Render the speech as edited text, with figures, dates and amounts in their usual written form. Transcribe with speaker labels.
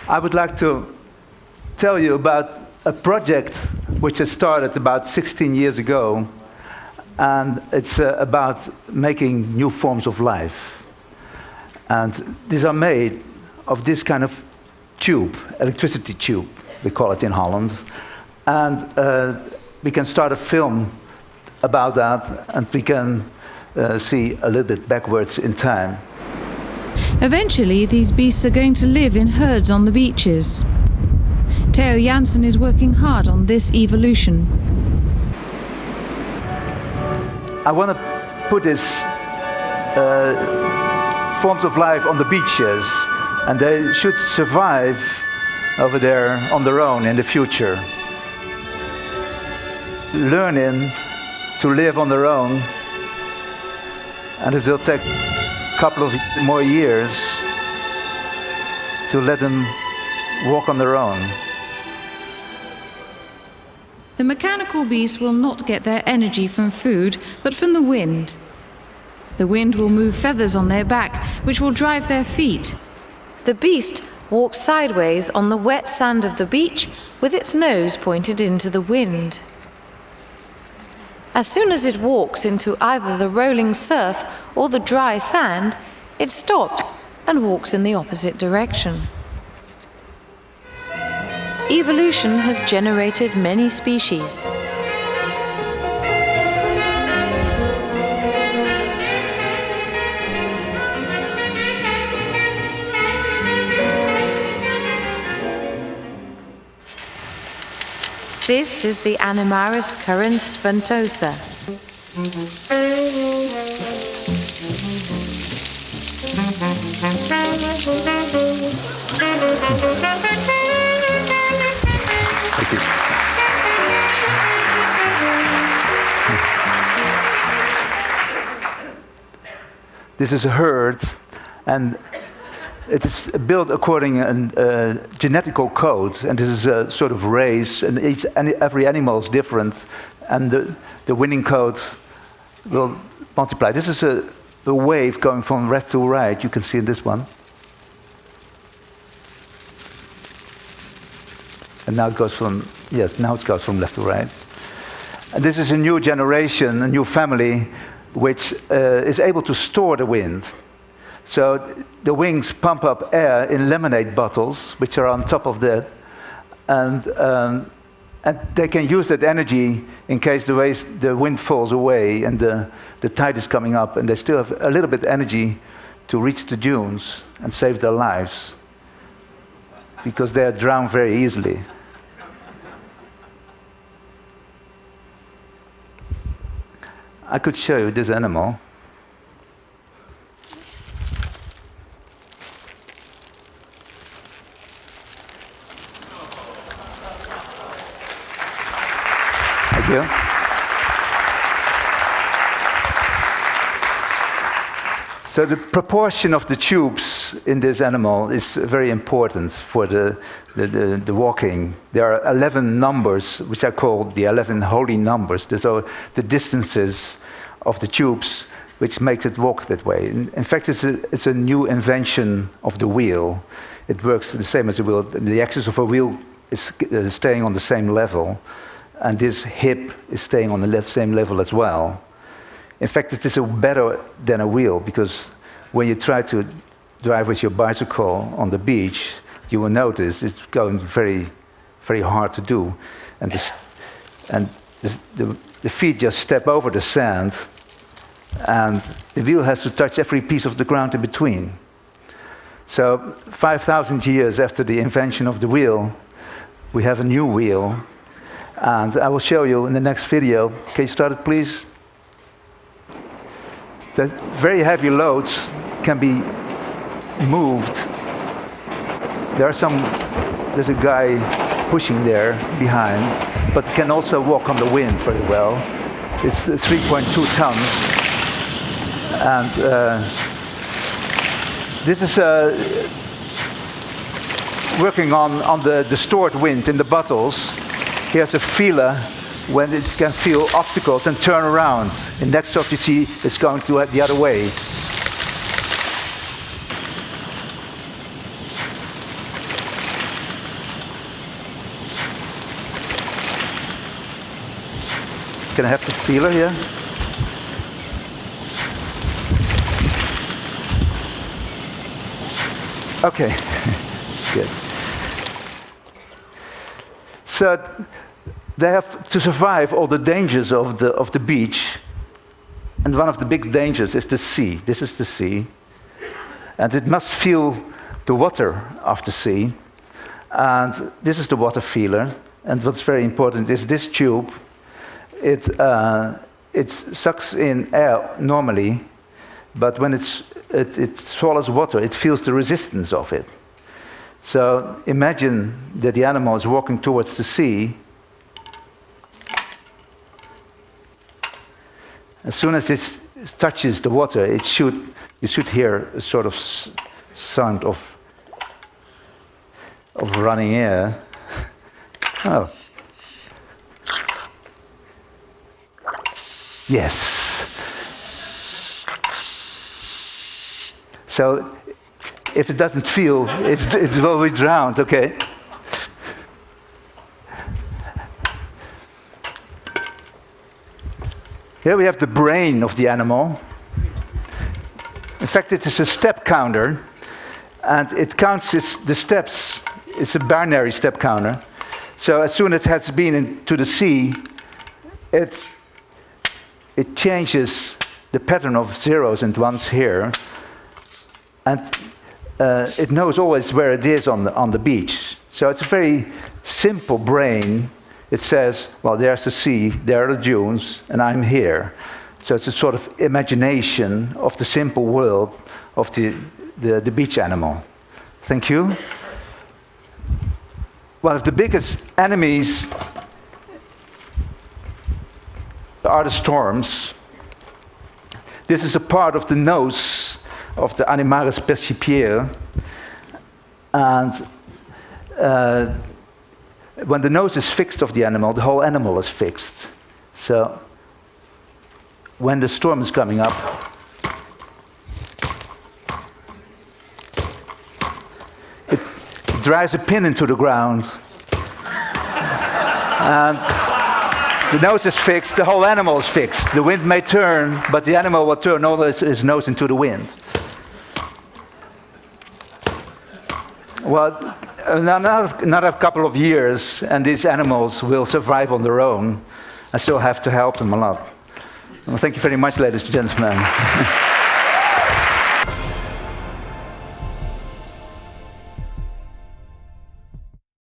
Speaker 1: I would like to tell you about a project which I started about 16 years ago, and it's about making new forms of life. And these are made of this kind of tube, electricity tube, we call it in Holland. And we can start a film about that, and we can see a little bit backwards in time.
Speaker 2: Eventually, these beasts are going to live in herds on the beaches. Theo Jansen is working hard on this evolution.
Speaker 1: I want to put these forms of life on the beaches, and they should survive over there on their own in the future. Learning to live on their own, and it will take a couple of more years to let them walk on their own.
Speaker 2: The mechanical beasts will not get their energy from food, but from the wind. The wind will move feathers on their back, which will drive their feet.
Speaker 3: The beast walks sideways on the wet sand of the beach with its nose pointed into the wind. As soon as it walks into either the rolling surf or the dry sand, it stops and walks in the opposite direction. Evolution has generated many species. This is the Animaris currens ventosa.
Speaker 1: Thank you. This is a herd, and it is built according to genetical code, and this is a sort of race, and every animal is different, and the winning code will multiply. This is a wave going from left to right. You can see in this one. And now it goes from, yes, now it goes from left to right. And this is a new generation, a new family, which is able to store the wind. So the wings pump up air in lemonade bottles, which are on top of that, and they can use that energy in case the wind falls away and the tide is coming up, and they still have a little bit of energy to reach the dunes and save their lives, because they are drowned very easily. I could show you this animal. Thank you. So the proportion of the tubes in this animal is very important for the walking. There are 11 numbers, which are called the 11 holy numbers. These are the distances of the tubes, which makes it walk that way. In fact, it's a new invention of the wheel. It works the same as a wheel. The axis of a wheel is staying on the same level, and this hip is staying on the same level as well. In fact, it is better than a wheel, because when you try to drive with your bicycle on the beach, you will notice it's going very, very hard to do. And the feet just step over the sand, and the wheel has to touch every piece of the ground in between. So 5,000 years after the invention of the wheel, we have a new wheel. And I will show you in the next video. Can you start it, please? That very heavy loads can be moved. There's a guy pushing there behind, but can also walk on the wind very well. It's 3.2 tons. And this is working on the stored wind in the bottles. Here's a feeler when it can feel obstacles and turn around. And next shot you see it's going to the other way. Can I have the feeler here? Okay, good. So they have to survive all the dangers of the beach, and one of the big dangers is the sea. This is the sea, and it must feel the water of the sea, and this is the water feeler. And what's very important is this tube. It sucks in air normally, but when it swallows water, it feels the resistance of it. So imagine that the animal is walking towards the sea. As soon as it touches the water, you should hear a sort of sound of running air. Oh. Yes. So if it doesn't feel, it will be drowned, okay? Here we have the brain of the animal. In fact, it is a step counter, and it counts the steps. It's a binary step counter. So as soon as it has been into the sea, it changes the pattern of zeros and ones here, and it knows always where it is on the beach. So it's a very simple brain. It says, well, there's the sea, there are the dunes, and I'm here. So it's a sort of imagination of the simple world of the beach animal. Thank you. One of the biggest enemies are the storms. This is a part of the nose of the animaris percipiere. And when the nose is fixed of the animal, the whole animal is fixed. So when the storm is coming up, it drives a pin into the ground. And the nose is fixed, the whole animal is fixed. The wind may turn, but the animal will turn all his nose into the wind. Well, another couple of years, and these animals will survive on their own. I still have to help them a lot. Well, thank you very much, ladies and gentlemen.